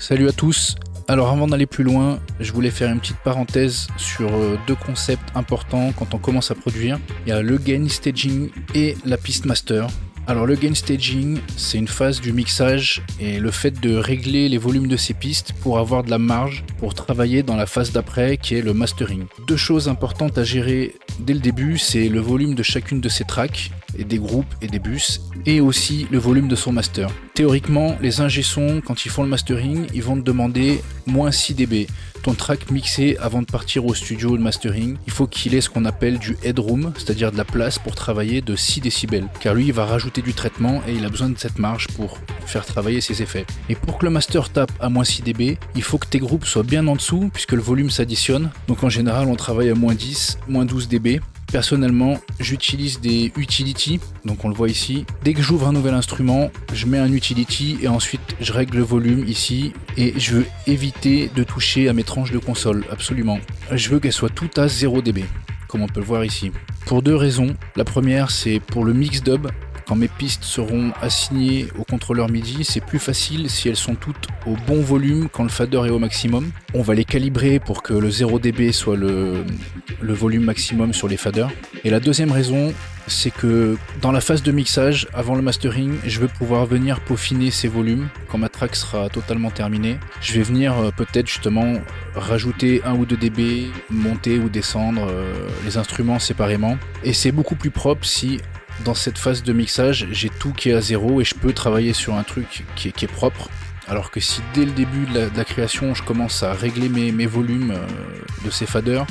Salut à tous. Alors avant d'aller plus loin, je voulais faire une petite parenthèse sur deux concepts importants quand on commence à produire. Il y a le gain staging et la piste master. Alors le gain staging, c'est une phase du mixage et le fait de régler les volumes de ces pistes pour avoir de la marge pour travailler dans la phase d'après qui est le mastering. Deux choses importantes à gérer dès le début, c'est le volume de chacune de ces tracks et des groupes et des bus et aussi le volume de son master. Théoriquement, les ingé sons, quand ils font le mastering, ils vont te demander moins 6 dB. Ton track mixé avant de partir au studio de mastering, il faut qu'il ait ce qu'on appelle du headroom, c'est-à-dire de la place pour travailler de 6 décibels. Car lui, il va rajouter du traitement et il a besoin de cette marge pour faire travailler ses effets. Et pour que le master tape à moins 6 dB, il faut que tes groupes soient bien en dessous puisque le volume s'additionne. Donc en général, on travaille à moins 10, moins 12 dB. Personnellement, j'utilise des utilities, donc on le voit ici. Dès que j'ouvre un nouvel instrument, je mets un utility et ensuite je règle le volume ici et je veux éviter de toucher à mes tranches de console, absolument. Je veux qu'elles soient toutes à 0 dB, comme on peut le voir ici. Pour deux raisons. La première, c'est pour le mix dub. Quand mes pistes seront assignées au contrôleur MIDI, c'est plus facile si elles sont toutes au bon volume quand le fader est au maximum. On va les calibrer pour que le 0 dB soit le volume maximum sur les faders. Et la deuxième raison, c'est que dans la phase de mixage, avant le mastering, je veux pouvoir venir peaufiner ces volumes. Quand ma track sera totalement terminée, je vais venir peut-être justement rajouter 1 ou 2 dB, monter ou descendre les instruments séparément. Et c'est beaucoup plus propre si dans cette phase de mixage, j'ai tout qui est à zéro et je peux travailler sur un truc qui est propre. Alors que si dès le début de la création, je commence à régler mes volumes de ces faders,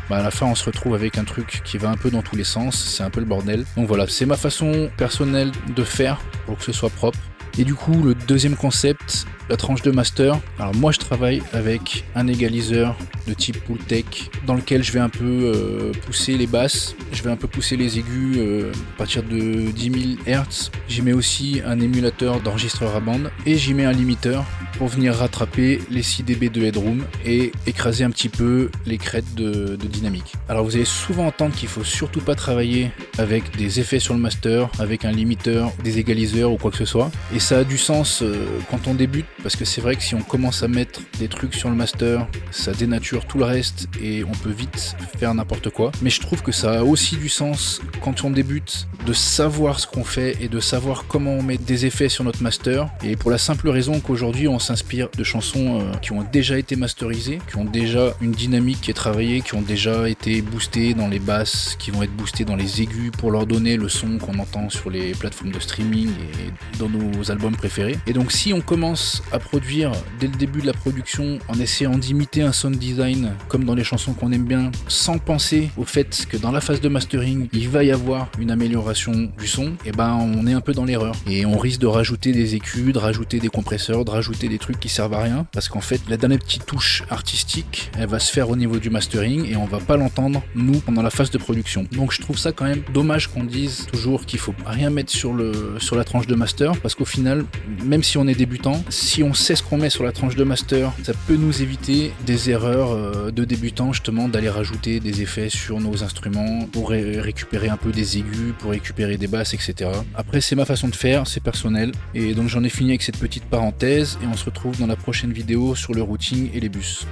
à la fin on se retrouve avec un truc qui va un peu dans tous les sens, c'est un peu le bordel. Donc voilà, c'est ma façon personnelle de faire pour que ce soit propre. Et du coup, le deuxième concept, la tranche de master. Alors moi je travaille avec un égaliseur de type Pultec dans lequel je vais un peu pousser les basses, je vais un peu pousser les aigus à partir de 10 000 Hz. J'y mets aussi un émulateur d'enregistreur à bande et j'y mets un limiteur pour venir rattraper les 6 dB de headroom et écraser un petit peu les crêtes de dynamique. Alors vous allez souvent entendre qu'il faut surtout pas travailler avec des effets sur le master, avec un limiteur, des égaliseurs ou quoi que ce soit. Et ça a du sens quand on débute, parce que c'est vrai que si on commence à mettre des trucs sur le master, ça dénature tout le reste et on peut vite faire n'importe quoi. Mais je trouve que ça a aussi du sens quand on débute de savoir ce qu'on fait et de savoir comment on met des effets sur notre master. Et pour la simple raison qu'aujourd'hui on s'inspire de chansons qui ont déjà été masterisées, qui ont déjà une dynamique qui est travaillée, qui ont déjà été boostées dans les basses, qui vont être boostées dans les aigus pour leur donner le son qu'on entend sur les plateformes de streaming et dans nos albums préférés. Et donc si on commence à produire dès le début de la production en essayant d'imiter un sound design comme dans les chansons qu'on aime bien, sans penser au fait que dans la phase de mastering il va y avoir une amélioration du son, et on est un peu dans l'erreur et on risque de rajouter des écus, de rajouter des compresseurs, de rajouter des trucs qui servent à rien, parce qu'en fait la dernière petite touche artistique elle va se faire au niveau du mastering et on va pas l'entendre nous pendant la phase de production. Donc je trouve ça quand même dommage qu'on dise toujours qu'il faut rien mettre sur la tranche de master, parce qu'au final, même si on est débutant, si on sait ce qu'on met sur la tranche de master, ça peut nous éviter des erreurs de débutants, justement d'aller rajouter des effets sur nos instruments pour récupérer un peu des aigus, pour récupérer des basses, etc. Après c'est ma façon de faire, c'est personnel, et donc j'en ai fini avec cette petite parenthèse et on se retrouve dans la prochaine vidéo sur le routing et les bus.